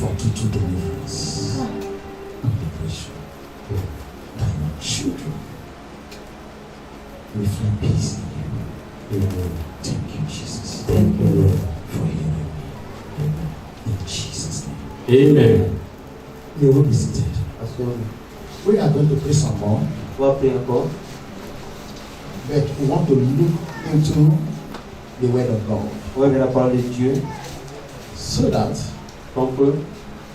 for total deliverance and liberation. That your children will find peace in you. Thank you, Jesus. Thank you, Lord, for hearing me. In Jesus' name. Amen. You will be seated. We are going to pray some more. On va prier encore. But we want to look into the Word of God. On va la parole de Dieu. So that On peut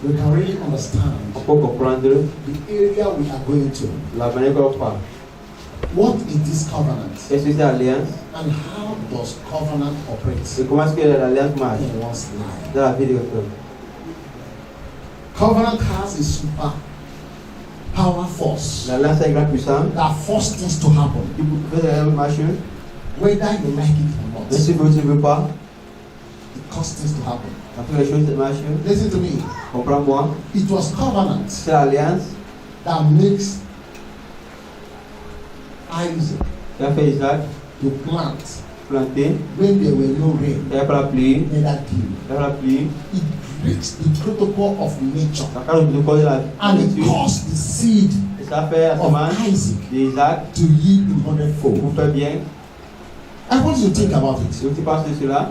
really understand comprendre the area we are going to. la manière qu'on parle. What is this covenant? Qu'est-ce que c'est l'alliance? And how does covenant operate Et comment est-ce que l'alliance marche in one's life? dans la vie de quelqu'un? Covenant has a super power force L'alliance a une grande puissance that forces things to happen, qui peut marcher. whether you like it or Mais si not. tu ne veux pas, It causes things to happen. après les choses marchent. Listen to me. Comprends-moi. It was covenant C'est l'alliance that makes Isaac qui a fait Isaac to plant planter. when there were no rain, Il n'y a pas la pluie. neither dew. Il n'y a pas la pluie. It breaks the protocol of nature Ça casse le protocole de la and it nature. caused the seed Et ça fait la of semence Isaac d'Isaac to yield in hundredfold. pour faire bien. I want you to think about it. Si tu penses de cela,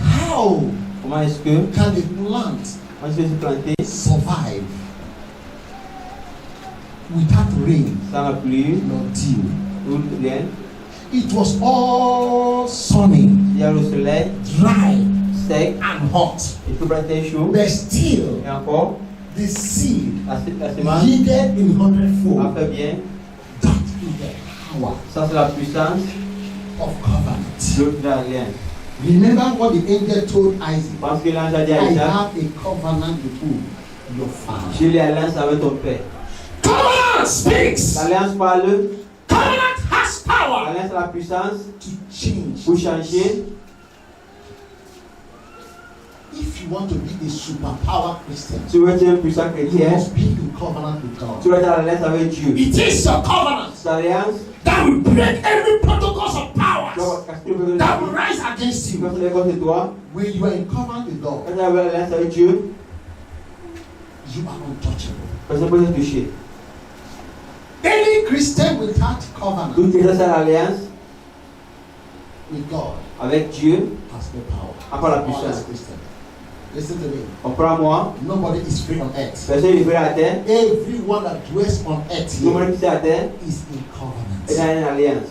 How comment est-ce que can a plant moi je vais planter survive without rain sans la pluie nor dew? ou rien? It was all sunny, Il y a le soleil dry, sec, and hot. il faut planter chaud. But still, Et encore, the seed la semence yielded in a hundredfold. fait bien. That is the power Ça c'est la puissance of covenant. de l'alliance. Remember what the angel told Isaac. Parce que l'ange a dit I à Isaac, have a covenant with who? Your father. j'ai l'alliance avec ton père. Covenant speaks. L'alliance parle, Covenant has power l'alliance a la puissance to change. pour changer. If you want to be a superpower Christian, Tu veux être un puissant you chrétien, must be in covenant with tu God. dois être en alliance avec Dieu. It is your covenant Cette alliance, that will break every protocol of tu powers dois casser le protocole that de will Dieu. rise against Tu you. vas faire contre toi. When you are in covenant with God, Quand tu as l'alliance avec Dieu, you are untouchable. personne ne peut te toucher. Any Christian without covenant Tout est dans cette alliance with God avec Dieu, has no power. n'a pas la All as puissance. Christian. Listen to me. Comprends-moi, Nobody is free on earth. personne n'est free à terre. Everyone that dwells on earth Tout le monde here qui est à terre is in est covenant. dans une alliance.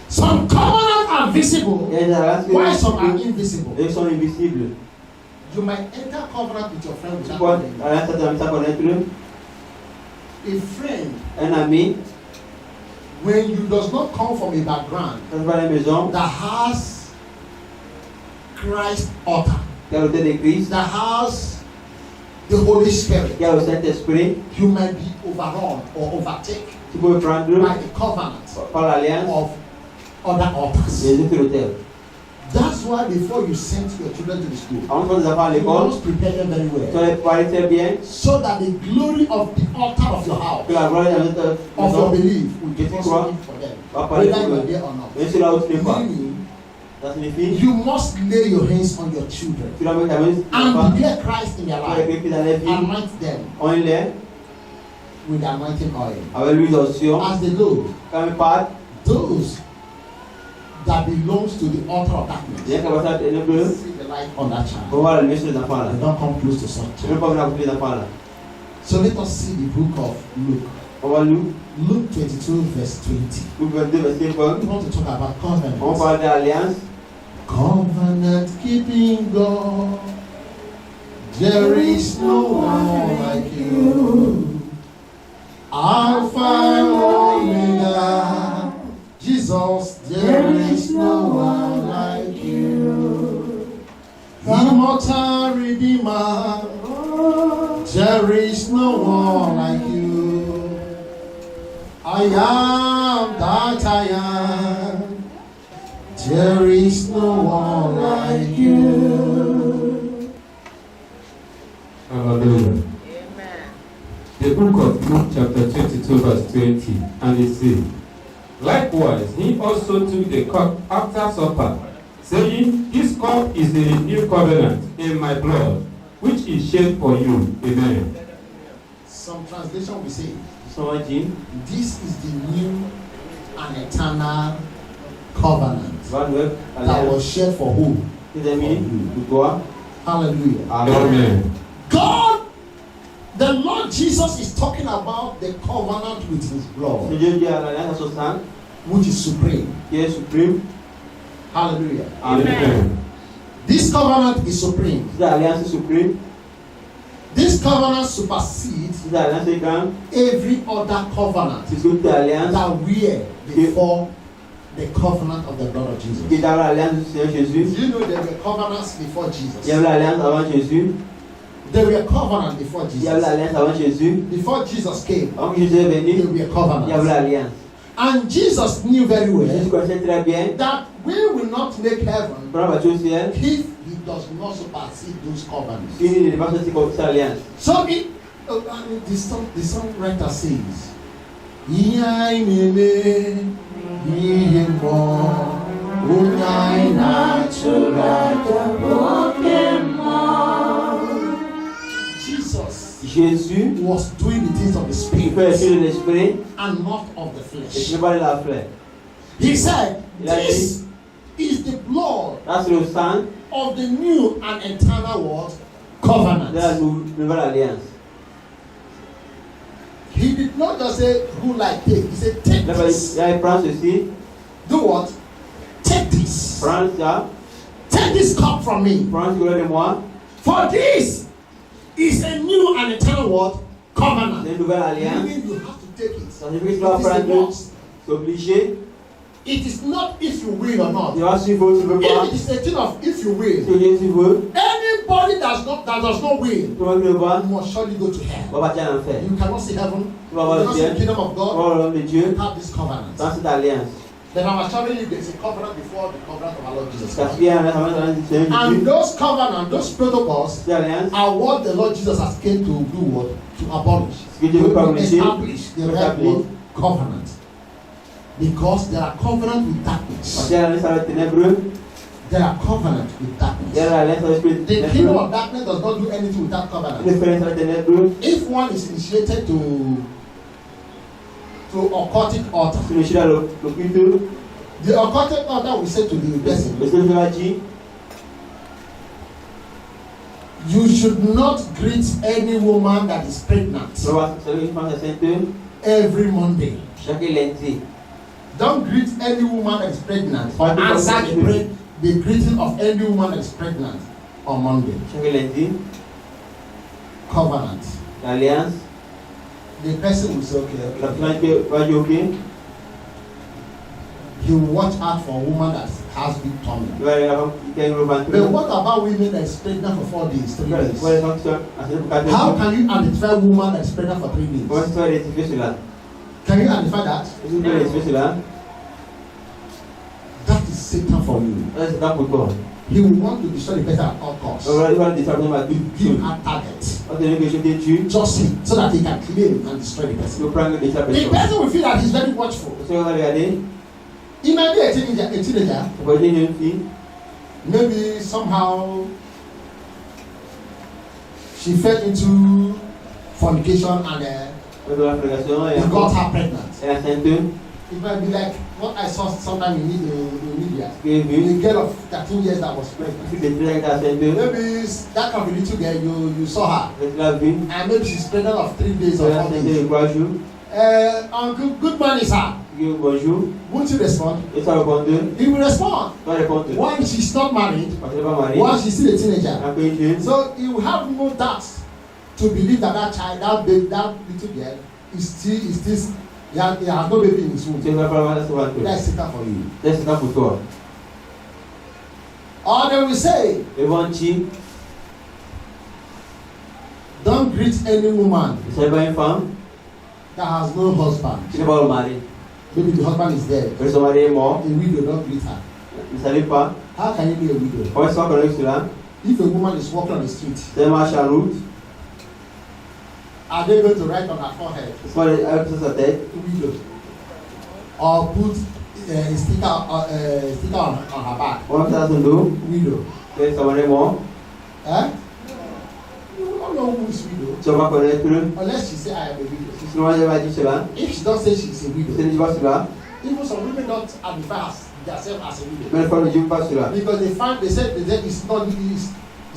Some covenants are visible, Il y a des alliances while some are qui invisible. elles sont invisibles. You might enter covenant with your friend Tu without peux knowing. l'alliance à ta connaître A friend, un ami, when you does not come from a background quand tu vas à la maison, that has Christ altar, qui a l'autel de Christ, that has the Holy Spirit, qui a le Saint-Esprit, you might be overrun or overtaken tu peux prendre by the covenant par l'alliance of other altars. les autres l'autel. That's why before you send your children to the school, Avant de faire des enfants à you l'école, must prepare them very tu well, dois les préparer très bien, so that the glory of the altar of your house, que la gloire de notre of your maison belief, will be Je possible crois. for them, va parler whether you pour are eux. there or not. Même si là où tu n'es pas, Meaning, ça signifie you must lay your hands on your children tu dois mettre ta main sur tes and enfants, declare Christ in their pour life. les Christ dans leur vie, Anoint them on les with the anointing oil. avec l'huile d'onction, As they go, quand ils partent, those that belongs to the altar of darkness bien qu'à partir de bleu, see the light on that child. on va la lumière sur les enfants là. They don't come close to such Tu ne peux child. pas venir à côté des enfants là. So let us see the book of Luke. On va Luc, Luke 22 verse 20. Luc 22, verset 20. We want to talk about On covenant. parle d'alliance. Covenant keeping God. There is no one like you. Alpha and Omega. Jesus, there is no one like you. Immortal Redeemer. There is no one like you. I am that I am. There is no one like you. Hallelujah. Amen. The book of Luke chapter 22 verse 20, and it says, likewise, he also took the cup after supper, saying, This cup is the new covenant in my blood, which is shed for you. Amen. Some translation will say, Someone dit, this is the new and eternal covenant va nous that was shed for who? tes amis, pour toi. Hallelujah. Amen. God, the Lord Jesus is talking about the covenant with his blood, Dieu dit à l'alliance à son sang, which is supreme. qui est suprême. Hallelujah. Amen. This covenant is supreme. Cette alliance est suprême. This covenant supersedes Cette alliance est grande. every other covenant C'est toute alliance that were before the covenant of the blood of qui Jesus. est dans l'alliance du Seigneur Jésus. You know there were covenants before Il y Jesus. avait l'alliance avant Jésus. There were covenants before Il y avait Jesus. l'alliance avant Jésus. Before Jesus came, Avant que Jésus est there venu, were il y avait covenants. l'alliance. And Jesus knew very Jésus well connaissait très bien. that we will not make heaven Pour la voiture au ciel, if he does not supersede those covenants. il ne dépasse cette alliance. So the songwriter says, "Yai neme, yimbo, unyai natura Jesus Jésus was doing the things of the il fait les Spirit choses de l'esprit and not of the et flesh. ce n'est pas de la fleur. He said, Il a "This is the blood Là, c'est le sang of the new and eternal world de la covenant." nouvelle alliance. He did not just say, "Who like take?" He said, "Take Là, this." il prend ceci, Do what? Take this. prends ça, Take this cup from me. prends ce que de moi. For this is a new and eternal word C'est covenant. une nouvelle alliance. Meaning you have to take it. Ça signifie que tu It dois is a prendre. must. C'est obligé. It is not if you will or not. Tu vas suivre, tu veux pas. It is a thing of if you will. Ce que Jésus veut, Anybody that does not will tu vas le voir, must surely go to on hell. va partir en enfer. You cannot see heaven. Tu You vas voir le cannot see the ciel, kingdom of tu vas God voir le royaume de Dieu without this covenant. dans cette alliance. Then I was telling you there's a covenant before the covenant of our Lord Jesus Parce Christ. qu'il y a un alliance du Seigneur And Jésus. those covenants, those protocols Cette alliance, are what the Lord Jesus has came to do what? To abolish. ce que Dieu veut pas To obliger, establish the right word, covenant. Because there are covenants with parce darkness. qu'il y a l'alliance avec les ténébreux, There are covenants with il y a darkness. l'alliance avec les The kingdom ténébreux. of darkness does not do anything without Il covenant. fait l'alliance avec les ténébreux, If one is initiated to occultic altar, c'est le chien dans l'occulte. the occultic altar will say to the person, Le Seigneur va dire, you should not greet any woman that is pregnant tu vas saluer une femme enceinte every Monday. chaque lundi. Don't greet any woman that is pregnant or answer the greeting of any woman that is pregnant on Monday. Chaque lundi, Covenant. l'alliance, The person will say, la okay. femme va dire ok, He will watch out for a woman that has big tummy. il va aller la femme qui a une ventre. But what about women that is pregnant for 4 days, 3 Pour les days? femmes qui sont enceintes pour 4 How jours, can you identify a woman that is pregnant for 3 comment days? tu vas identifier cela? Can you identify that? Est-ce que tu peux identifier cela? That is Satan for you. Ça, c'est pas pour toi. He will want to destroy the person at all costs. Il va le déterminer à tout. Give her target. On te dit que je te tue, Just him, so that he can claim and destroy the tu person. peux prendre des The personnes. person will feel that he's very watchful. Tu vas regarder, He might be a teenager. tu vas dire une jeune fille, Maybe somehow she fell into fornication and de la fréquentation, et he got her pregnant. elle est enceinte, It might be like what I saw sometime in the media. qui est vue, A girl of 13 years that was pregnant. qui est très enceinte, Maybe that can be little girl, you saw her. tu l'as vue, And maybe she's pregnant of 3 days or elle est 4 enceinte days. de 3 jours, Uncle, good morning, sir. tu dis bonjour, Won't you respond? et ça répond, He will respond. tu vas répondre, One, she's not married. parce qu'elle n'est pas mariée, One, she's still a teenager. après une jeune, So he will have no doubt to believe that that child, that baby, that little girl, he has no baby in his womb. tu ne vas pas avoir ce ventre. That's Satan for you. C'est ça pour toi. Or they will say, Ils vont dire, don't greet any woman tu ne sais pas une femme, that has no husband. tu n'es pas le mari. Maybe the husband is dead. Son mari est mort, A widow, don't greet her. ne savez pas, How can you be a widow? comment est-ce qu'on connaît cela? If a woman is walking on the street, C'est un marche en route, are they going to write on her forehead, ils sont avec sur sa tête, widow? Or put sticker on her back. On va faire son dos. Widow. Et ça va être mort. Eh? You don't know who is widow. Tu vas connaître. Unless she say I am a widow. Sinon, elle va dire cela. If she don't say she's a C'est widow, ne dit pas cela. even some women don't identify themselves as a widow. Mais les femmes ne disent pas cela. Because they said it's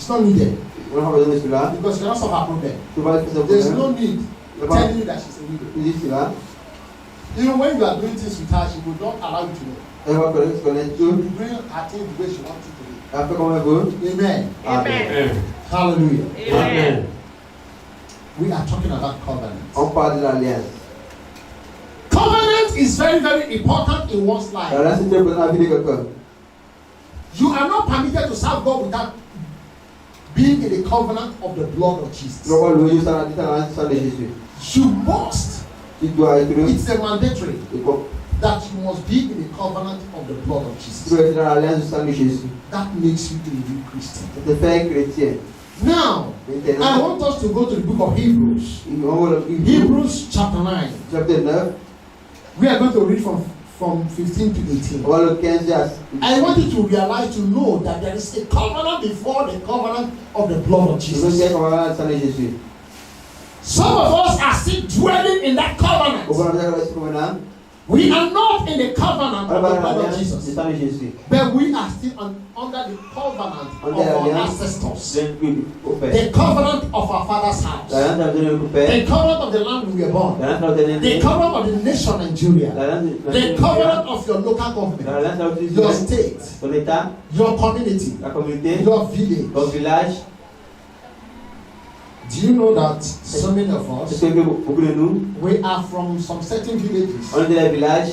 not needed. On n'a pas besoin de cela. Because she doesn't solve her problem. Tu vas faire There's ça. no need telling you that she's a widow. Tu dis cela. Even when you are doing things with her, she will not allow you to know. Elle va connaître She will tout. be doing her things the way she wants you to do. Elle fait comme elle veut. Amen. Amen. Hallelujah. Amen. We are talking about covenant. On parle de l'alliance. Covenant is very, very important in one's life. L'alliance est très importante dans la vie de quelqu'un. You are not permitted to serve God without being in the covenant of the blood of Tu Jesus. dois pas louer sans l'alliance de Jésus. You must. Tu dois être. It's a mandatory Tu that you must be in the covenant of the blood of Jesus. dois être dans l'alliance du sang de Jésus. That makes you a new Christian. Ça te fait un chrétien. Now, I Maintenant, want us to go to the book of Hebrews. on va le Hebrews chapter 9. chapitre 9. We are going to read from 15 to 18. On va le 15 à I want you to realize, to know that there is a covenant before the covenant of the blood of Je veux Jesus. dire qu'on va dans le sang de Jésus. Some of us are still dwelling in that Au covenant. bon Dieu, ce covenant, We are not in the covenant on of va the dans blood of l'alliance du Jesus, sang de Jésus. but we are still under the covenant of Under our l'alliance ancestors, au Père. the covenant of our father's house, L'alliance de notre Père. the covenant of the land we were born, L'alliance de notre the aîné. covenant of the nation Nigeria, L'alliance de the covenant of your local government, l'alliance de your state, ton État, your community, la communauté, your village. ton village. Do you know that so many of C'est us, ce que beaucoup de nous, we are from some certain villages? on est dans les villages.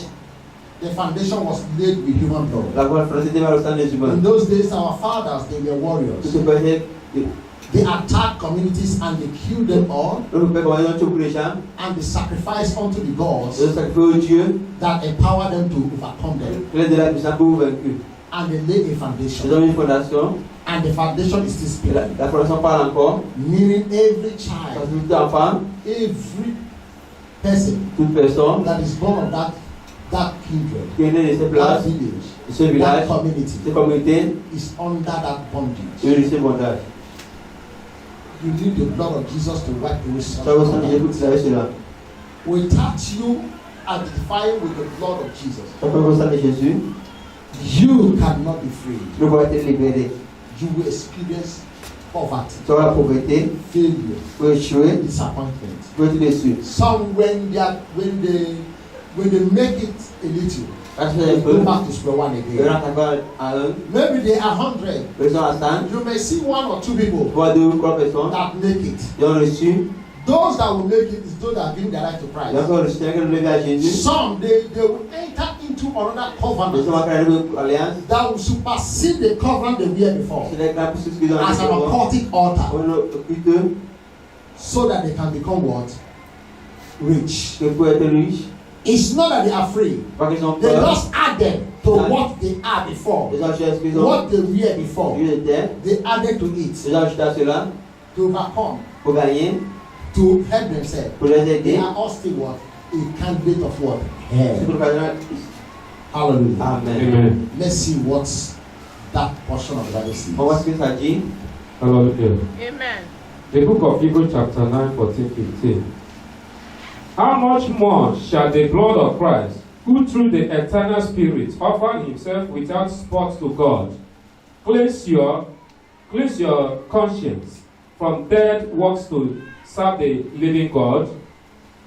The foundation was laid with human blood. La voie française était vers le sang des humains. In those days, our fathers, they were Tout warriors. ce péché, They attacked communities and they killed them all, notre Père, comment ils ont tué les gens, and they sacrificed unto the ils gods ont sacrifié au Dieu, that empower them to overcome them. ils ont de la puissance pour vous vaincre. And they laid a Ils foundation. ont mis une fondation, And the foundation is still la, speaking. la fondation parle encore. Meaning every Parce child, que tout enfant, every person toute personne that is born of that kindred, qui est né de cette that place, village, de ce that village, community cette communauté, is under that bondage. ils ont laissé bondage. You need the blood of Jesus to wipe away Ça va such. s'enlever tout cela, cela. Without you identifying with the blood of Jesus, Ça peut vous sang de Jésus, you cannot be free. tu ne vas pas être libéré. You will experience poverty, Tu auras la pauvreté, failure, tu vas échouer, disappointment. tu vas être déçu. Some when they make it a little, Quand tu they fais un go peu, back to square one tu again. rentres encore à 1, Maybe they are 100. personne à 100, You may see one or two people tu vois 2 ou 3 personnes that make it. qui ont reçu, Those that will make it is those that are giving their life to ils ont Christ. encore reçu, qui ont levé à Jésus. Some they will enter into another Ils sont covenant encore arrivés à l'alliance. that will supersede the covenant they were before C'est les grands puisses qu'ils ont as an reçu. occultic altar, On a occulté so that they can become what? Rich. que pour être riche, It's not that they are free. pas qu'ils ont They peur, just add them to what they are before. ils ont acheté ce qu'ils ont, What they were before. Dieu était, They added to it ils ont acheté à cela to overcome, pour gagner, to help themselves. pour les They aider. are all still what? A candidate of what? C'est Hell. pour l'occasion. Hallelujah. Amen. Amen. Let's see what that portion of the Bible On voit says. ce que ça dit. Hallelujah. Amen. The book of Hebrews chapter 9, 14, 15. How much more shall the blood of Christ, who through the eternal Spirit offered himself without spot to God, cleanse your conscience from dead works to serve the living God?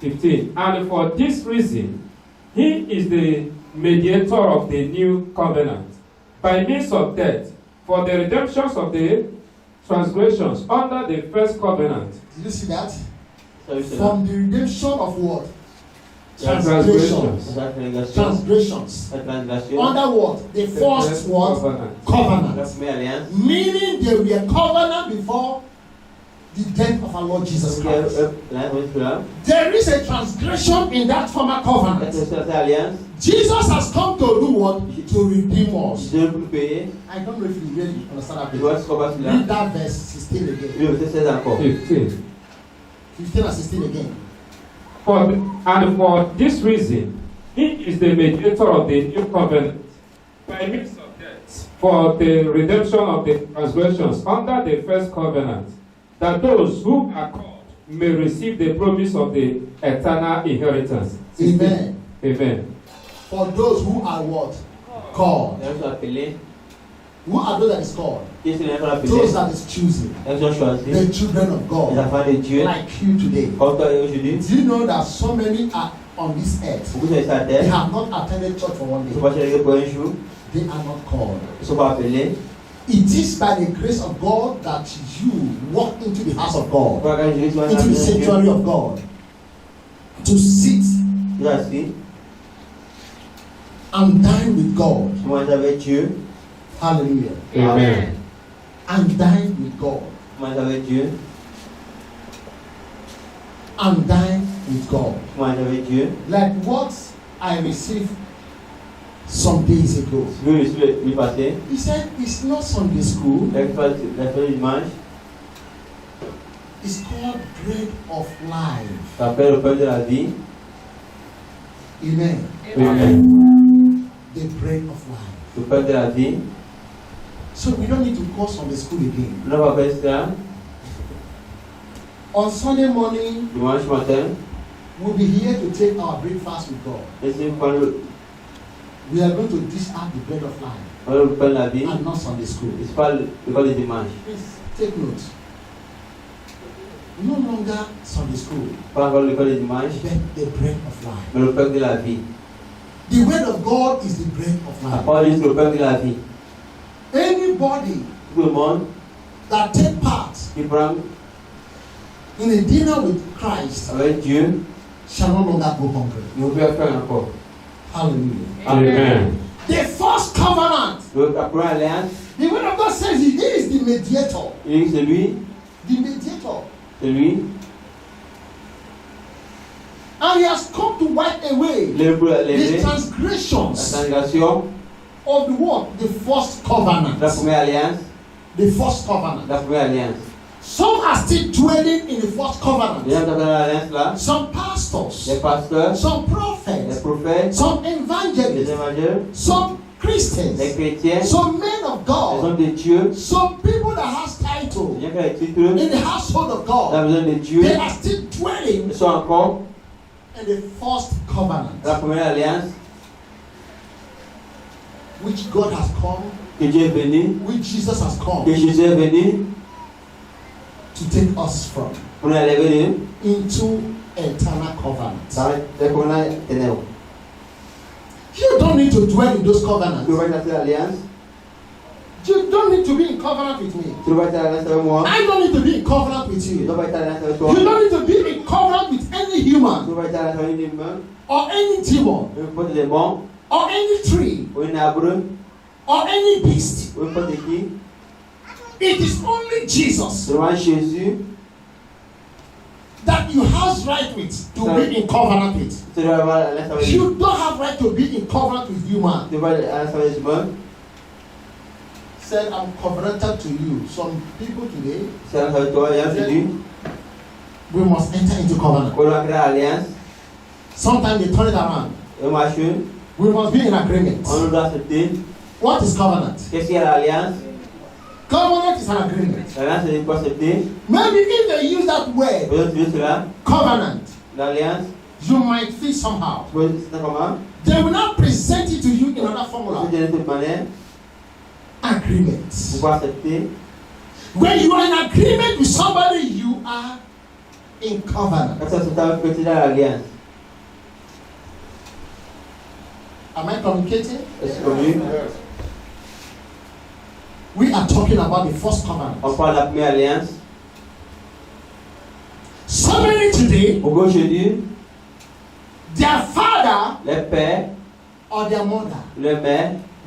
15. And for this reason, he is the mediator of the new covenant, by means of death, for the redemptions of the transgressions under the first covenant. Did you see that? Ça veut dire From the redemption of what? Transgressions. Transgressions. Transgressions. La translation. Under what? The first what? covenant. La Covenant. première alliance. Meaning they were covenant before the death of our Lord Jesus Christ. There is a transgression in that former covenant. Cette alliance, Jesus has come to do what? To redeem us. Dieu pour payer. I don't know if you really understand that. Tu vois ce qu'on va Read faire là. that verse 16 again. Le verset 16 encore. 15. 15 and 16 again. And for this reason, he He is the mediator of the new covenant by means of death for the redemption of the transgressions under the first covenant, that those who are called may receive the promise of the eternal inheritance. Amen. Amen. For those who are what? Called. Who are those that is called? Those that is choosing. The children of God. Like you today. Do you know that so many are on this earth? They have not attended church for 1 day. They are not called. It is by the grace of God that you walk into the house of God, into the sanctuary of God, to sit and dine with God. Hallelujah. Amen. And dine with God. And dine with God. Like what I received some days ago. He said it's not Sunday school. It's called Bread of Life. Amen. Amen. The bread of life. So we don't need to call Sunday school again. On Sunday morning, we'll be here to take our breakfast with God. We are going to dish out the bread of life and not Sunday school. Please take note. No longer Sunday school, but the bread of life. The word of God is the bread of life. Anybody that take part in a dinner with Christ shall no longer go hungry. Hallelujah. Amen. The first covenant. The word of God says he is the mediator. The mediator. And he has come to wipe away the transgressions of the what? The first covenant. The first covenant. Some are still dwelling in the first covenant. Some pastors, some prophets, some evangelists, some Christians, some men of God, some people that has title in the household of God. They are still dwelling in the first covenant, which God has come, which Jesus has come to take us from into eternal covenant. You don't need to dwell in those covenants. You don't need to be in covenant with me. I don't need to be in covenant with you. You don't need to be in covenant with any human or any demon or any tree or any beast. It is only Jesus that you have right with to be in covenant with. You don't have right to be in covenant with human. Said, I'm covenanted to you. Some people today said, we must enter into covenant. Sometimes they turn it around. We must be in agreement. What is covenant? Covenant is an agreement. Maybe if they use that word, covenant, you might feel somehow. They will not present it to you in another formula. Agreement. When you are in agreement with somebody, you are in covenant. Am I communicating? Yes. We are talking about the first covenant. So many today, their father or their mother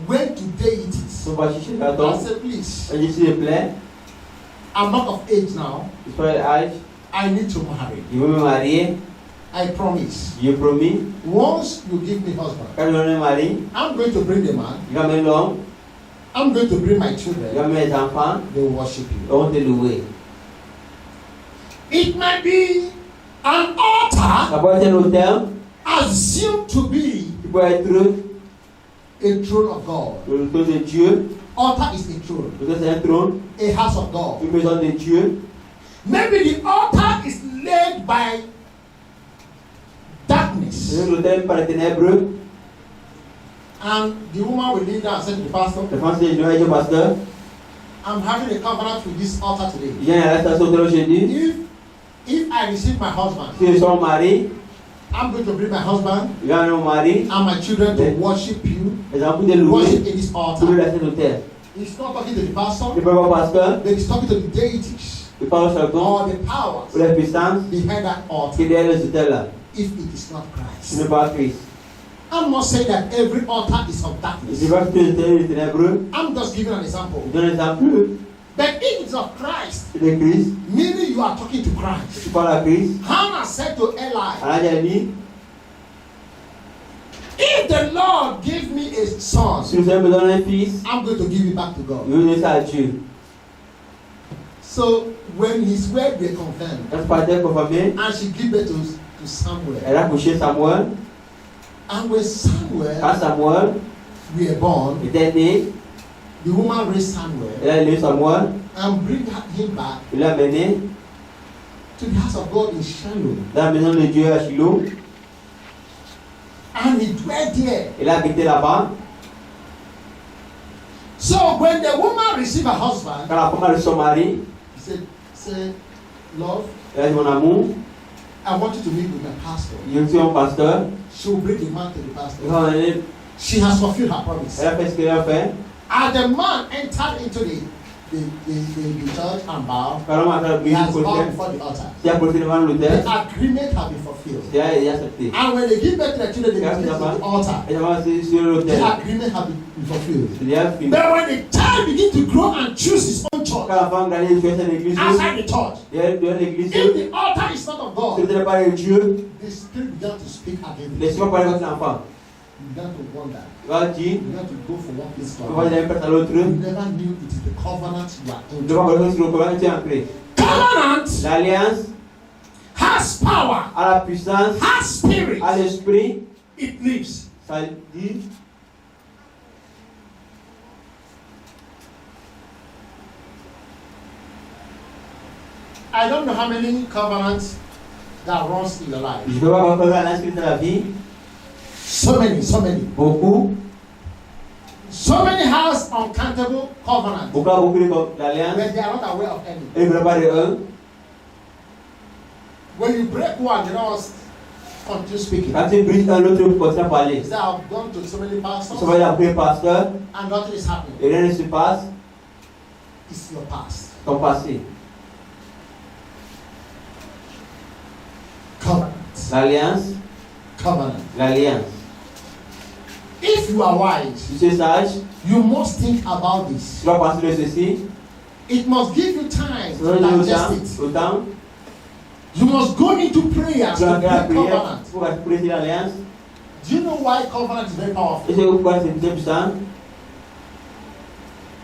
went to deities and said, please, I'm not of age now. I need to marry. I promise. Once you give me husband, I'm going to bring the man. I'm going to bring my children. They will worship you. It might be an altar assumed to be peut être a throne of God. le trône de Dieu. Altar is a throne. C'est un trône. A house of God. Une maison de Dieu. Maybe the altar is led by darkness. C'est l'autel par les ténèbres. And the woman will lead down and say to the pastor, La femme dit au pasteur, I'm having a covenant with this altar today. il y a une arrestation de aujourd'hui. If I receive my husband, Si je suis mon mari, I'm going to bring my husband il y a mon mari, and my children to worship you, les enfants de louer, worship in this pour altar. la sainte autel. He's not talking to the pastor, Le peuple pasteur, but he's talking to the deities il parle au charbon, or the powers pour la puissance, behind that qui altar. est derrière les autels là. If it is not Ce n'est Christ. pas Christ. I'm not saying that every altar is of Je darkness. ne dis pas que tous les autels sont ténébreux. I'm just giving an example. Je donne un exemple. But if it's of Christ, C'est de Christ. meaning you are talking to Christ. Tu parles à Christ. Hannah said to Eli, Allah a dit, if the Lord give me a son, si le Seigneur me donne un fils, I'm going to give it back to God. je vais donner ça à Dieu. So when his word were confirmed, Quand ce partait confirmé, and she gave it to Samuel, elle a couché Samuel. and when Samuel Quand Samuel were born, était né, the woman raised Samuel elle a élevé Samuel, and bring him back il l'a amené to the house of God in Shiloh, dans la maison de Dieu à Shiloh. and he dwelt there. Il a habité là-bas. So when the woman received her husband, Quand la femme a reçu son mari, he said, love, elle a dit, mon amour, I want you to meet with my pastor. je suis un pasteur. She will bring the man to the Il pastor. va emmener- She has fulfilled her promise. Elle a fait ce qu'elle a fait. As the man entered into the church and bowed, Quand l'homme a fait la he prière has pour le bowed faire, before the altar. il a porté devant l'autel. The agreement has been fulfilled. Il a accepté. And when they give birth to the children, they Yes, give birth to Papa. the altar. Et avant, c'est sur The l'autel. agreement has been fulfilled. Il a fini. But when the child begins to grow and choose his own church Quand la femme grandit, je vais à l'église. outside the church, Et elle doit à l'église. if the altar is not of Si God, ce n'est pas de Dieu, the spirit began to speak against laisse-moi you. parler avec l'enfant. You began to wonder. Il va dire, You began to go from one place to on va another. d'un place à l'autre. You never knew it is the covenant you are Je in. dois parler sur le courant, tu es entré. Covenant L'alliance has power, a la puissance, has spirit. a l'esprit, It lives. ça dit, I don't know how many covenants that runs in your life. je ne peux pas faire l'alliance qui est dans la vie. So many, so many. Beaucoup, So many has uncountable covenants. beaucoup d'alliances. But they are not aware of any. Et ne pas de un. When you break one, you don't continue speaking. Quand tu brises un, l'autre continue à parler. Is that I've gone to so many pastors Ça va y appeler pasteur, and nothing is happening. et rien ne se passe, It's your past. ton passé. Covenant. L'alliance, Covenant. l'alliance. If you are wise, Si tu es sage, you must think about this. tu dois penser de ceci. It must give you time Ça to doit donner digest it. au temps. You must go into prayers Tu to dois faire la break prière covenant. pour briser l'alliance. Do you know why covenant is very powerful? Et c'est pourquoi c'est très puissant.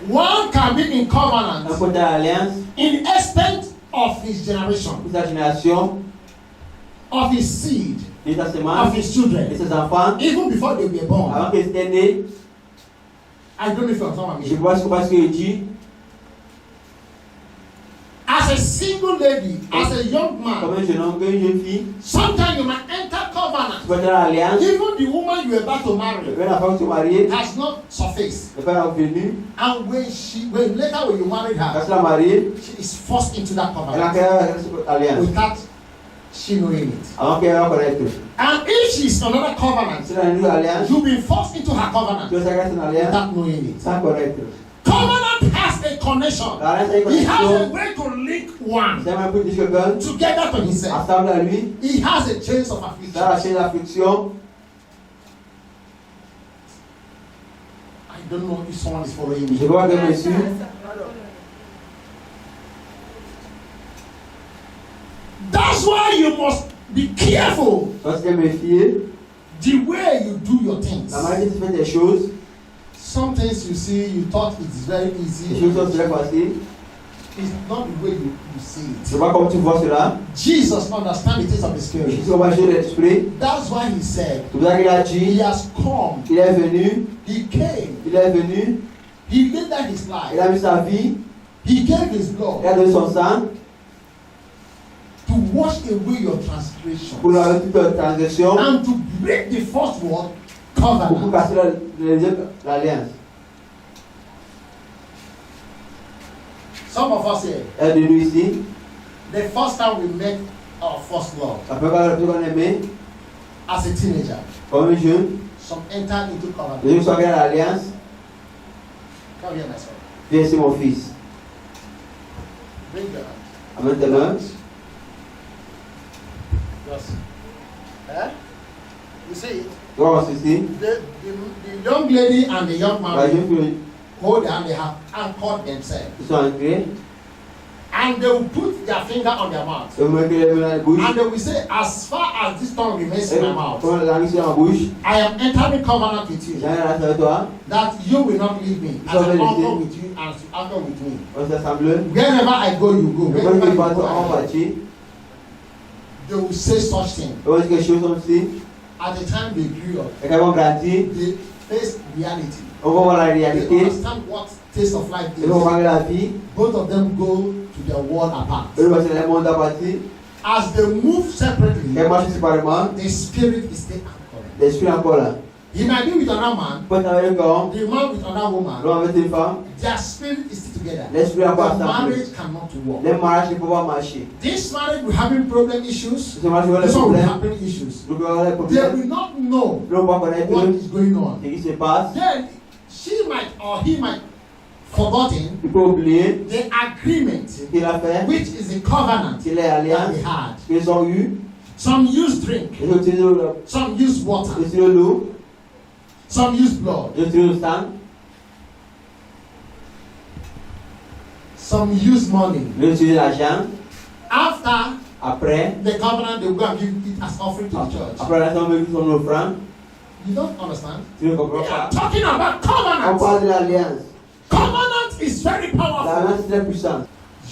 One can be in Un covenant côté de l'alliance, in extent of his generation, pour sa génération, of his seed, et sa of semence, his et children, ses enfants, even before they were born. avant qu'ils soient nés. I don't know if you understand Je me. vois ce qu'il dit. As a single lady, as a young Comme man, un jeune homme, comme une jeune fille, sometimes you might enter tu covenant. vas dans l'alliance. Even the woman you are about to marry Quand la femme se marie, has not surfaced. le père est revenu. And when later when you married Quand her, elle a marié, she is forced into that elle a covenant créé cette alliance. without she knowing it. Avant qu'elle va connaître. And if she is another covenant, C'est une nouvelle alliance. you've been forced into her covenant Tu vas sacrer une alliance without knowing it. sans connaître. Covenant has a connection. L'alliance a une He has a connexion. way to link one C'est un peu de quelqu'un, together to himself. ensemble à lui, He has a chains of dans la affliction. chaîne d'affliction. I don't know if someone is following me. Je vois que monsieur, That's why you must be careful parce que méfier, the way you do your things. la manière dont tu fais des choses, Some things you see, you thought it's very les easy. choses sont très faciles. It's not the way you see it. C'est pas comme tu vois cela. Jesus understands the things of the Spirit. Jésus comprend de l'esprit. That's why he said, C'est pour ça qu'il a he dit, has come, il est venu, he came, il est venu, he laid down his il life, a mis sa vie, he gave his il blood a donné son sang to wash away your transgressions pour laver toute ta transgression, and to break the first word, pour covenant. casser l'alliance. Some of us here, Un de nous ici, the first time we met our first love après qu'on aimait, as a teenager, comme jeune, some entered into les covenant. gens sont à l'alliance, Come here, my son. viens ici mon fils. Bring your hand. Amène tes mains. Yes. Eh? You see it? Tu vois ceci, The young lady and the young la man jeune fille, hold their hand, they have anchored themselves. ils sont entrés, And they will put their finger on their mouth. ils mettent les mains dans la bouche, And they will say, as far as this tongue remains in my mouth, comme la langue sur ma bouche, I am entering covenant with you. j'ai un alliance avec toi, That you will not leave me. As I anchor with you and to anchor with me. on s'assemble, Wherever I go, you go. et quand Wherever ils you partent go, en I go. partie, They will say such thing. ils vont dire quelque chose comme si, At the time they grew up, et quand ils vont grandir, they face reality. on va voir la They réalité, understand what taste of life ils vont is. voir la vie, Both of them go to their world apart. eux vont se les mondes à partir, As they move separately, et marchent séparément, the spirit is still anchored. l'esprit est encore là. He might be with another man, Quand avec un homme, the man with another woman. l'homme avec une femme, Their spirit is still together. l'esprit est The encore ensemble. marriage cannot work. Les mariages ne peuvent pas marcher. This marriage will having problem issues. Ce mariage va les This one will problèmes, having issues. nous avons les They problèmes, will not know nous ne pouvons pas connaître what is going on. ce qui se passe, Then she might or he might forgotten il peut oublier the agreement, ce qu'il a fait, which is a covenant c'est les that alliances they had. qu'ils ont eues, Some use drink, ils ont utilisé some use water, l'eau, some use blood, ils ont utilisé le sang, some use money. ils ont utilisé l'argent. After Après, the covenant, they will go and give it as offering to the church. après l'instant, on veut qu'ils sont offrande. You don't understand? Tu ne We comprends are pas. talking about On covenant. parle de l'alliance. Covenant is very powerful. L'alliance est très puissante.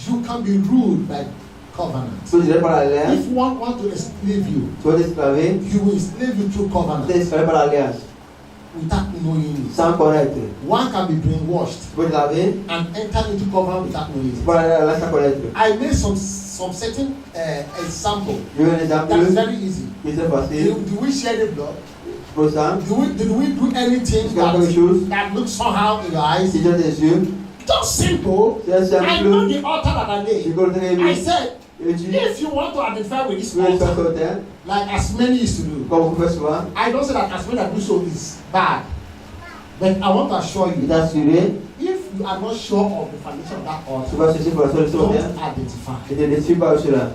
You can be ruled by covenant. Tu ne par l'alliance, If one want to enslave you, tu vas t'esclaver, he will enslave you through tu covenant es esclavé par l'alliance, without knowing it. sans connaître. One can be brainwashed Tu peux te laver, and enter into covenant without knowing tu it. peux l'alliance sans connaître. I made some certain example Je veux un exemple that is very easy. qui est très facile. Do we share the blood? Pour ça, Did we do anything est-ce qu'il y a quelque chose that looks somehow in your eyes? qui dans tes yeux, Just simple. c'est I know simple, the altar that I tu laid. peux le traiter, I said, et tu if you want to identify with this veux le faire altar, sur terre, like as many used to do, comme on fait souvent, I don't say that as many that do so is bad. But I want to assure il you, t'assurer, if you are not sure of the foundation of that tu altar, vas chercher pour la solution don't terre, identify. et ne détruis pas cela.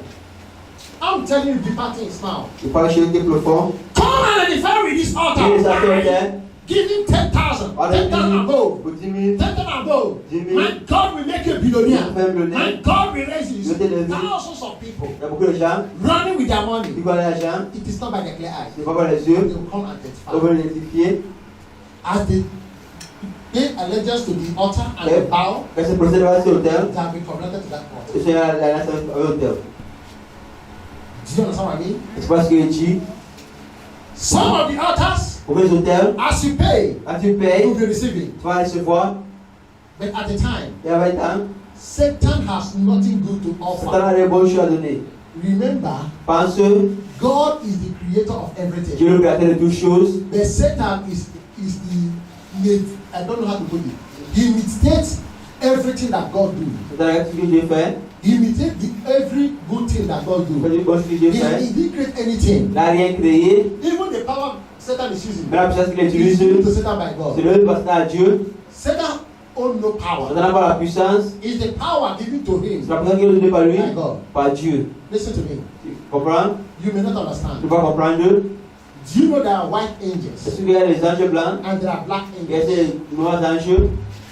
I'm telling you deeper things now. Tu parles chez tes profonds, Come and identify with this tu les as fait altar. terre, Give him 10,000, par 10,000 above, pour 10 000, 10,000 above. 10 000, My God will make you a billionaire. même le nez. My God will raise you. Je te le dis. Thousands of people Il y a beaucoup de gens running with their qui money. voient l'argent, It is not by their clear eyes. c'est pas par les They yeux, will come and on identify. veut l'identifier. As they pay allegiance to the altar and the bow, Quand ce procès va sur l'autel, they have been connected to that altar. le Seigneur a l'alliance avec l'autel. Do you understand what I mean? C'est parce qu'il dit, Some of the altars, pour les hôtels, as you pay, quand tu you payes, will be receiving. tu vas recevoir, But at the time, il y a 20 ans, Satan has nothing good to Satan offer. a des bonnes choses à donner. Remember, Pense, God is the creator of Dieu everything. est le créateur de toutes choses, But Satan is I don't know how to put it. He imitates everything that God do. Satan a tout ce que Dieu fait, He imitates every good thing that God il fait do. du bon ce que Dieu He fait, didn't create anything. il n'a rien créé, Even the power Satan is using mais la puissance qu'il is utilise, given to Satan by c'est God. le parce à Dieu, Satan owns no power. Satan n'a pas la puissance, It's the power given to c'est him la puissance qu'il est donnée par lui, by God. par Dieu. Listen to me. Tu comprends? You may not Tu understand. vas comprendre? Do you know there are white angels Est-ce qu'il y a des anges blancs, and there are black il y a angels? des noirs anges,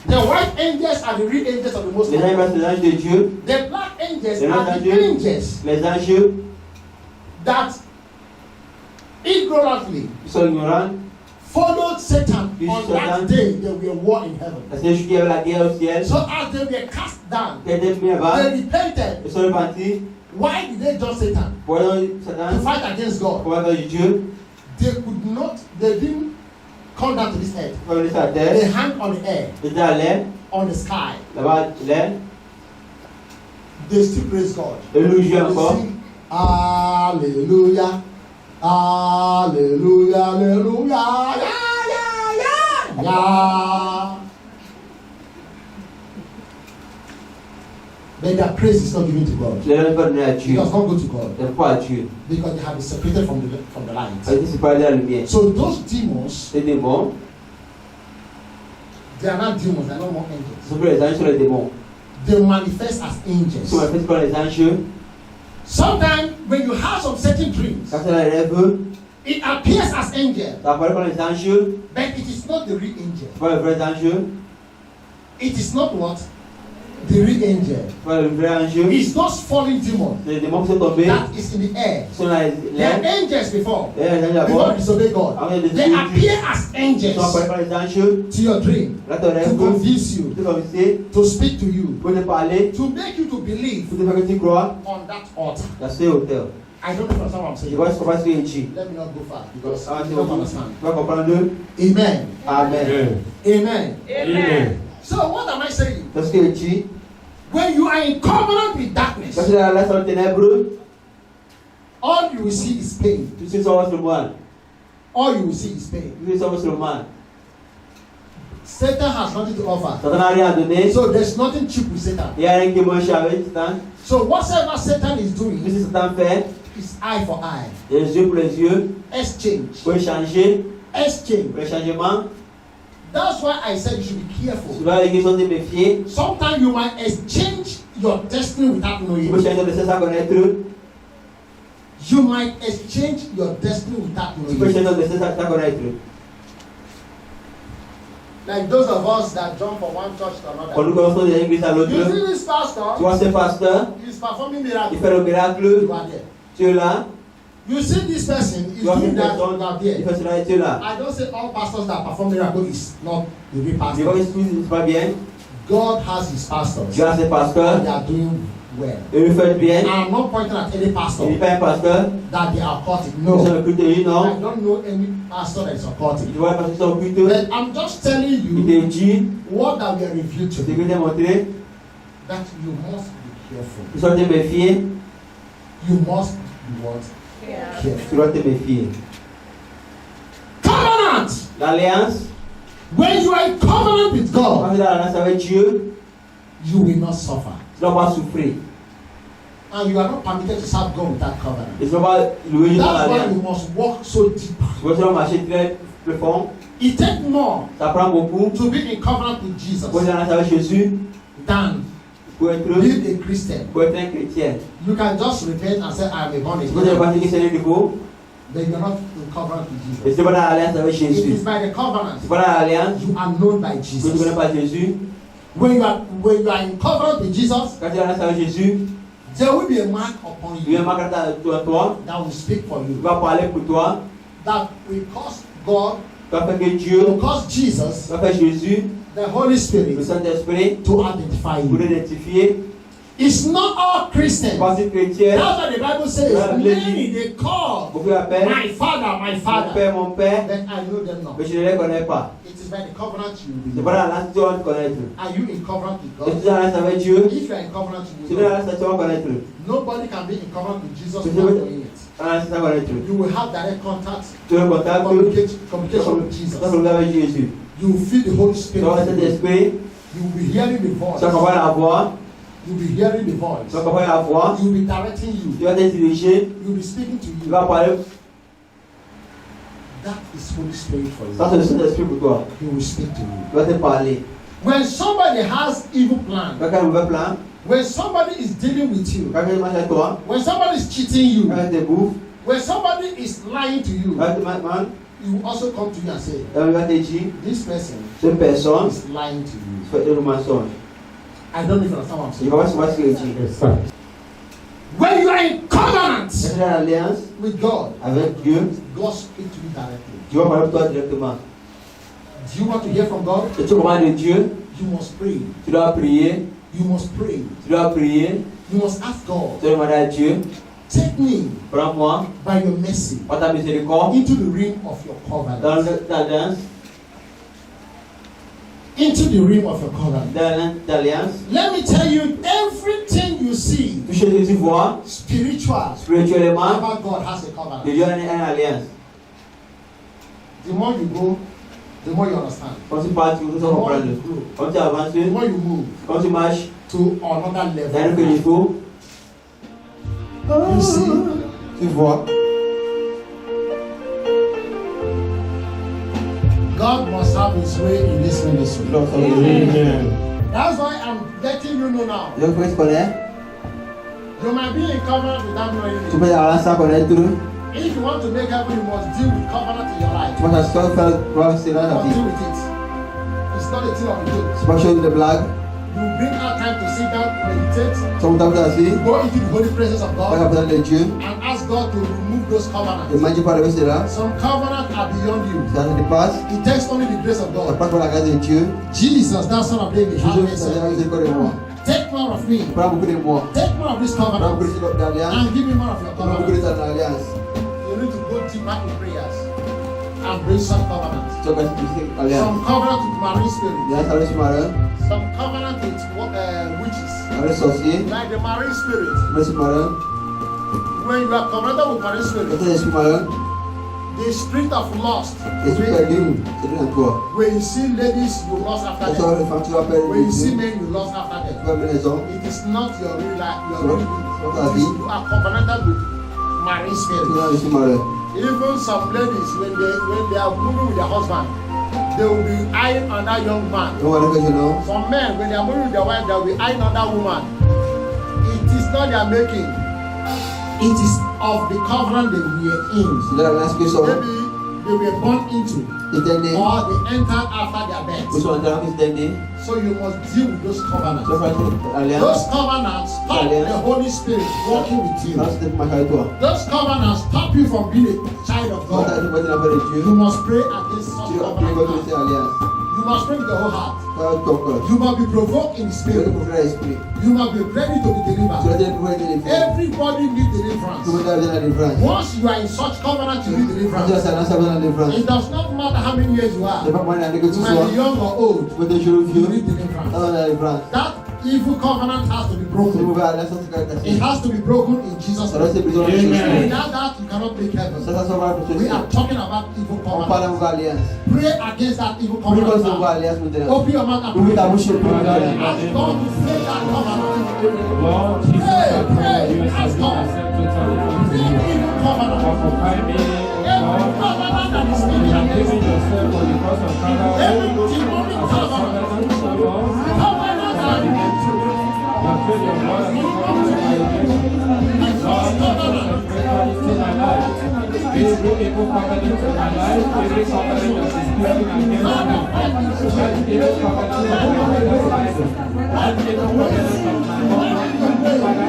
The white angels are the real angels of the Most les High. anges, c'est les anges de Dieu, The black angels Les are anges. the angels les anges that ignorantly qui sont ignorants, followed Satan, on that day there will be a war in heaven. So as they were cast down, they repented. Why did they join Satan? To fight against God. They could not, they didn't come down to this earth. They hang on the air, on the sky. They still praise God. They sing, Hallelujah, Hallelujah, Hallelujah, yeah, yeah, yeah. But their praise is not given to God. It does not go to God. Because they have been separated from the light. So those demons, they are not demons, they are not more angels. They manifest as angels. Sometimes when you have some certain dreams, it appears as angel, but it is not the real angel. It is not what? The real angel. It's those fallen demons that is in the air. They are angels before they disobey God. They appear as angels to your dream, to convince you, to speak to you, to make you to believe on that altar. I don't know what I'm saying. Let me not go far because I don't understand. Amen. Amen. Amen. Amen. So what am I saying? When you are in covenant with darkness, all you will see is pain. All you will see is pain. Satan has nothing to offer. So there's nothing cheap with Satan. So whatever Satan is doing is eye for eye. Exchange. Exchange. That's why I said you should be careful. Sometimes you might exchange your destiny without knowing. You might exchange your destiny without knowing. Like those of us that jump from one church to another. You see this pastor? He's performing miracles. You are there. You see this person is doing that, you are there. I don't say all pastors that perform miracles is not the real pastor. God has his pastors. And they are doing well. I'm not pointing at any pastor that they are occultic. No. I don't know any pastor that is occultic. But I'm just telling you what that we are revealed to you. That you must be careful. You must be what? Covenant. L'alliance. When you are in covenant with God, you will not suffer. And you are not permitted to serve God without covenant. That's why you must walk so deep. It takes more to be in covenant with Jesus than being a Christian. You can just repent and say, I am a born again. Then you are not in covenant with Jesus. It is by the covenant you are known by Jesus. When you are in covenant with Jesus, there will be a mark upon you that will speak for you. That will cause God, will cause Jesus, the Holy Spirit, to identify you. It's not all Christians. That's what the Bible says. Many they call my father, then I know them not. It is by the covenant you will be. Are you in covenant with God? If you are in covenant with God, nobody can be in covenant with Jesus without doing it. You will have direct contact, communication with Jesus. You will feel the Holy Spirit. You will be hearing the voice. You'll be hearing the voice. You'll be directing you. You'll be speaking to you. That is Holy Spirit for you. He will speak to you. When somebody has evil plan, when somebody is dealing with you, when somebody is cheating you, when somebody is lying to you, he will also come to you and say, this person is lying to you. I don't even understand what I'm saying. When you are in covenant, faire l'alliance with God, avec Dieu, God speaks to you directly. Dieu va parler pour toi directement. Do you want to hear from God? Si tu commandes de Dieu, You must pray. tu dois prier, You must pray. tu dois prier, You must ask God, tu dois demander à Dieu, take me prends-moi by your mercy par ta miséricorde into the ring of your dans covenant. l'alliance, Into the ring of your covenant. dans l'alliance. Let me tell you, everything you see Tout ce que tu vois, spiritual spirituellement, about God has a covenant. Dieu a une alliance. The more you go, the more you understand. Quand tu pars, tu The vas more comprendre. you grow, Quand tu avances, the more you move quand tu marches, to another dans le level. niveau, You see, tu vois, God must have His way in this ministry. Amen. That's why I'm letting you know now. Dieu peut te connaître, You might be in covenant without knowing tu it. peux avoir sans connaître, tu If you want to make heaven, you must deal with covenant in your life. vas t'asseoir faire voir cela dans You la must vie. deal with it. It's not a thing of a joke. C'est pas chose de blague, You bring out time to sit down, meditate, tu vas t'asseoir, go into the holy presence of va God, la présence de Dieu, and ask God to remove those et covenants. manger par le cela, Some covenants are beyond you. ça te dépasse, It takes only the grace of ça God. passe par la grâce de Dieu. Jesus, that son of David, have Jésus, ça vient mercy. de de moi. Take more of me. Prends beaucoup de moi, Take more of this prends beaucoup covenant d'alliance, and give me more of your prends beaucoup covenant. de ta alliance. You need to go deeper in prayers and bring some covenants. Tu vas faire alliance. Some covenant with marine spirits. Alliance avec ce marin, Some covenant with witches. avec sorcier, Like the marine spirit. avec ce marin, When you are covenanted with marine avec spirit, l'esprit marin, the spirit of lust. l'esprit perdu, c'est dans toi. When you see ladies, you lust after Quand tu vas them. les femmes, tu vas perdre When you les see yeux, men, you lust after tu them. vas mettre les hommes, It is not your real life. C'est Your real ta it is, vie. you are covenanted with marine tu spirit. vas l'esprit marin. Even some ladies, when they are moving with their husband, they will be eyeing on that young man. Donc voilà que je know. Some men, when they are moving with their wife, they will be eyeing on that woman. It is not their making. It is of the covenant they were in. C'est de l'alliance qu'ils sont, Maybe they were born into, ils étaient nés, or they entered after their ils birth. sont entrés, ils étaient nés, So you must deal with those tu covenants. vas faire l'alliance, Those covenants stop the Holy Spirit working with you. quand c'était pour marcher avec toi. Those covenants stop you from being a child of Quand tu God. as été l'affaire de Dieu, You must pray against such tu dois prier contre covenants. cette alliance. You must pray with the whole heart. Pas ton cœur. You must be provoked in the Tu dois spirit. te couvrir l'esprit. You must be ready to be Tu dois delivered. te couvrir de l'esprit. Everybody needs Tout le deliverance. monde a besoin de la délivrance. Once you are in such covenant, you need Quand tu as deliverance. cette alliance, tu as besoin de la délivrance. It does not matter how many years you C'est are. pas pour l'année que tu You sois. might be young or old. Tu peux être jeune ou You vieux, need tu as deliverance. besoin de la délivrance. That evil covenant has to be C'est une broken. mauvaise alliance, ça c'est cassé. It has to be broken in Jesus' Ça doit name. être brisé dans le Amen. Jésus. Without that, you cannot make Ça, heaven. ça va pour We ceci. are talking about evil On parle covenant. de mauvaise alliance. Pray against that evil Prie contre cette covenant. mauvaise alliance maintenant. Open your mouth and Ouvre ta pray. bouche et prie contre elle. Ask God to save that covenant. Lord Jesus, I pray you accept totally Save evil covenant. occupy me, Every Lord. covenant that is You speaking have against given me. yourself for the cause of Calvary Every demonic as a covenant. covenant, O Lord. Covenant that You have paid your blood as a covenant by your name. Lord, covenant. every my life. Every evil covenant in my life, every covenant that is speaking against me. That evil covenant of my mother's side. That evil covenant of my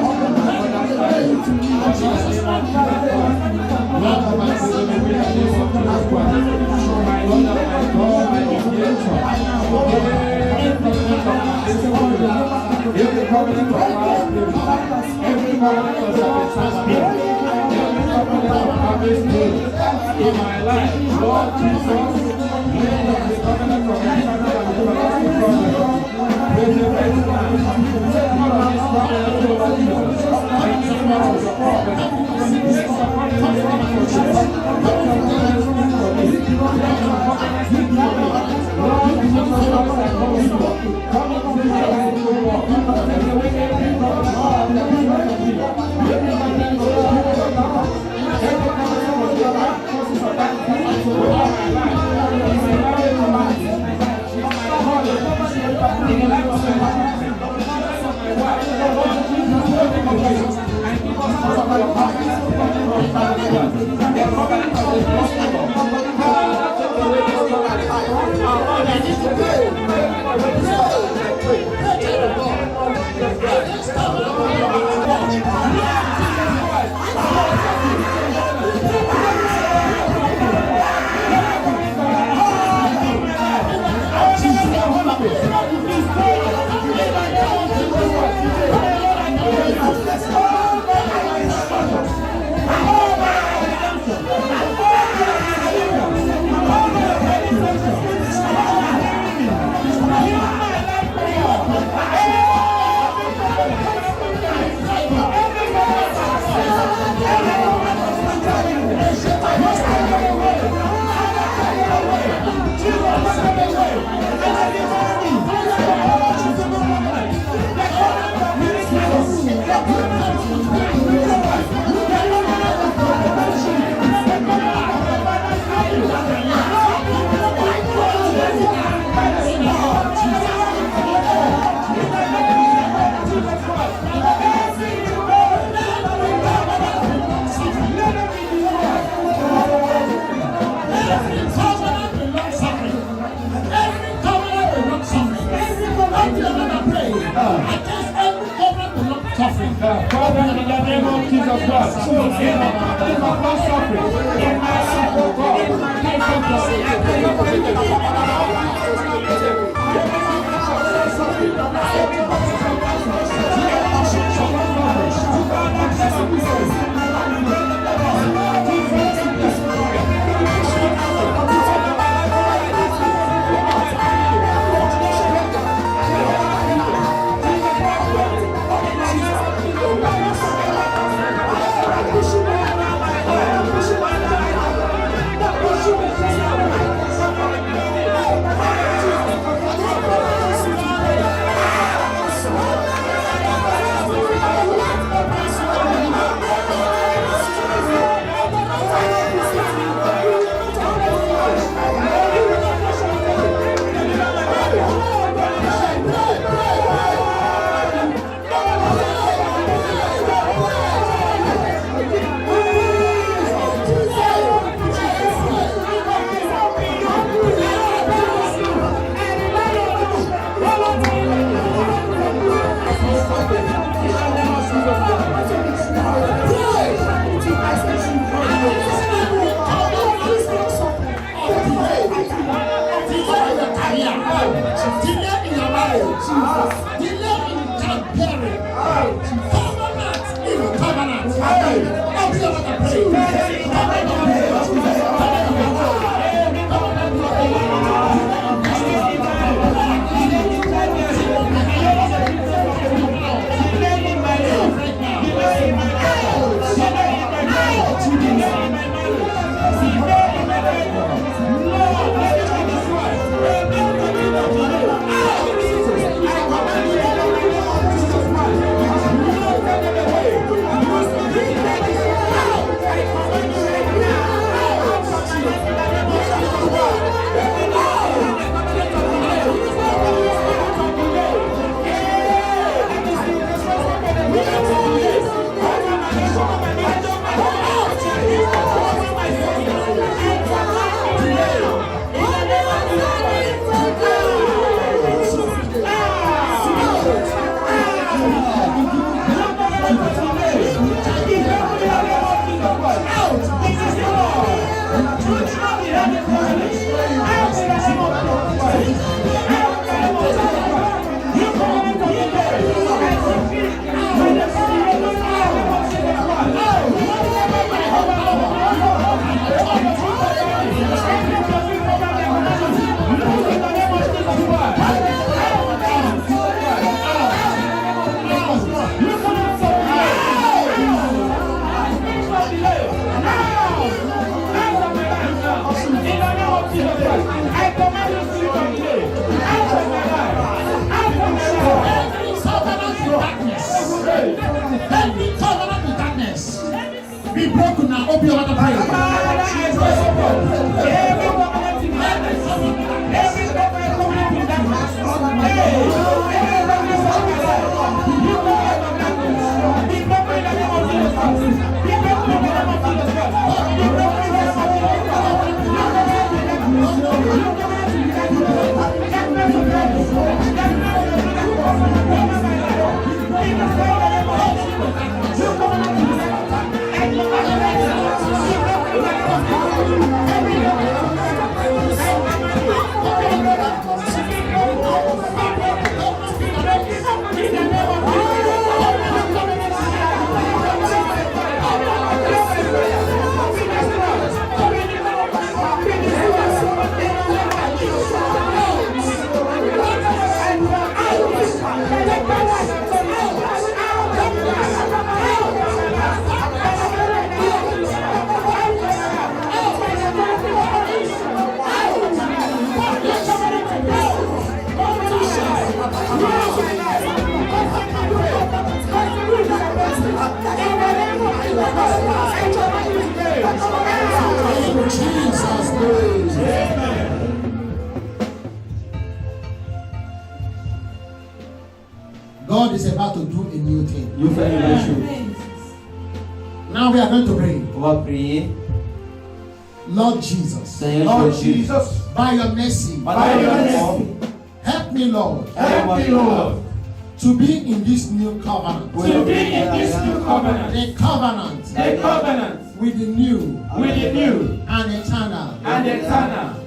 husband, my father's side. Lord, in the name of Jesus Christ. Lord, my God, in the name of Jesus Christ. My Lord and my God, my mediator. Every covenant of our spirit, every covenant of Satan's spirit, every covenant of harvest spirit in my life, Lord Jesus, let the covenant of the eternal and everlasting covenant resurrect now. Take more of this covenant, Lord Jesus. I need more of your covenant. Let your covenant speak for me. Let your covenant speak for me. Let your covenant speak for me. Lord Jesus Christ, I come to you. Come into my life, O Lord. Take away every covenant of the eternity. Every covenant of the eternity. Every covenant of the life causes of that covenant over my life. In my marriage life. In my calling. In the life of my husband. In the life of my wife. Lord Jesus, take away. And give us more of your covenant. The covenant of the gospel. Father, take away this covenant. Lord, I need to pray. This covenant. suffering. Father, in the name of Jesus Christ, in the name of long suffering, in my life, oh God, God is about to do a new thing. Now we are going to pray. On va prier. Lord Jesus. Seigneur Lord Jésus. Jesus, By your mercy. by your mercy, Help me, Lord. help me, Lord, To be in this new covenant. To be in this new covenant. A covenant. A covenant. With the new. With the new. And eternal. And eternal.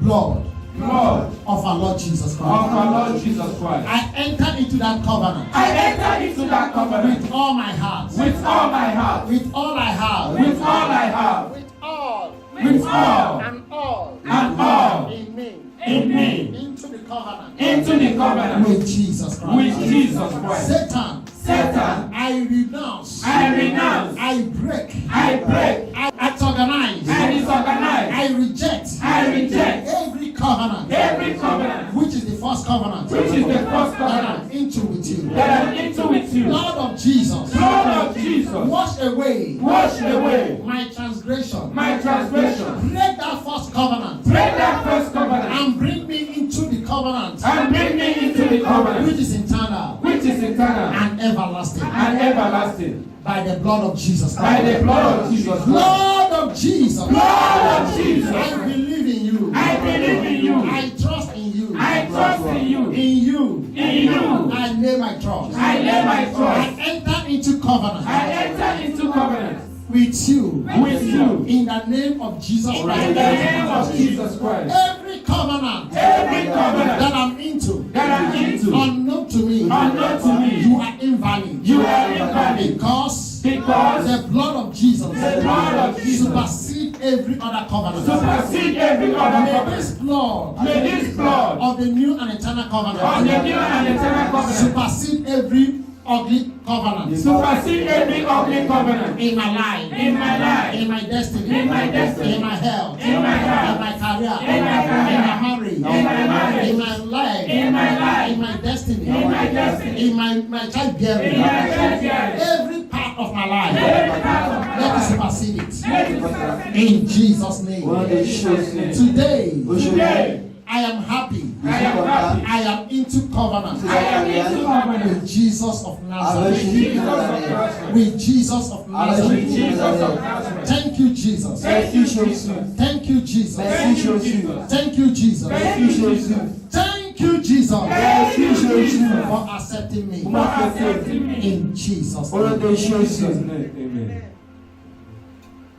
Blood. Blood. Of our Lord Jesus Christ. Of our Lord Jesus Christ. I enter into that covenant. I enter into that covenant. With all my heart. With all my heart. With all I have. With all I have. With all. With all. And all. And all. In me. In me. Into the covenant. Into the covenant. With Jesus Christ. With Jesus Christ. Satan. Satan. I renounce. I renounce. I break. I break. I disorganize. I disorganize. I reject. I reject. Every covenant. Every covenant. Which is the first covenant. Which is the first That covenant. I'm into with you. That I'm into with you. Blood of Jesus. Blood of Jesus. Wash away. Wash away. My transgression. My transgression. Break that first covenant. Break that first covenant. And bring me into the covenant. And bring me into the covenant. Which is eternal. Which is eternal. And everlasting. And everlasting. By the blood of Jesus By Christ. the blood of Jesus. Blood of Jesus. Blood of Jesus. I believe in you. I believe in you. I trust in you. I trust in you. In you. In you. I lay my trust. I lay my trust. I enter into covenant. I enter into covenant with you. with you. In the name of Jesus Christ. In the name of Jesus Christ. Every covenant. Every covenant That I'm into. that I'm into. Unknown to me. Unknown to me. You are invalid. You are invalid. Because Because the blood of Jesus. the blood of Jesus supersede every other covenant. supersede every other May covenant. this blood May this blood of the new and eternal of covenant the new and eternal covenant supersede every ugly covenant supersede every ugly covenant in my life, in my life, in my destiny, in my destiny, in my health, in my health, in my career, in my career, in my marriage, in my marriage, in my life, in my life, in my destiny, in my destiny, in my childbearing, in my childbearing. every part of my life. Every part of my Let it life. supersede it. Let it supersede. In Jesus' name. Today, Today, I am happy. I am happy. I am into covenant I am into covenant with Jesus of Nazareth. with Jesus of Nazareth. With Jesus of With Nazareth. Jesus of Nazareth. Thank you, Jesus. Thank you, Jesus. Thank you, Jesus. Thank you, Jesus. Thank you, Jesus. Thank you, Jesus. Thank you, Jesus. Thank you, Jesus. For accepting me. For accepting me. In Jesus' In name. Jesus' name. Amen.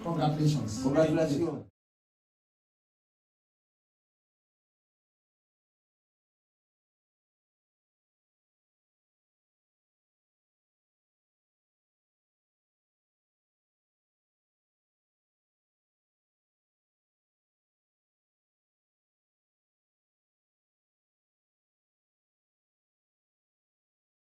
Congratulations. Congratulations.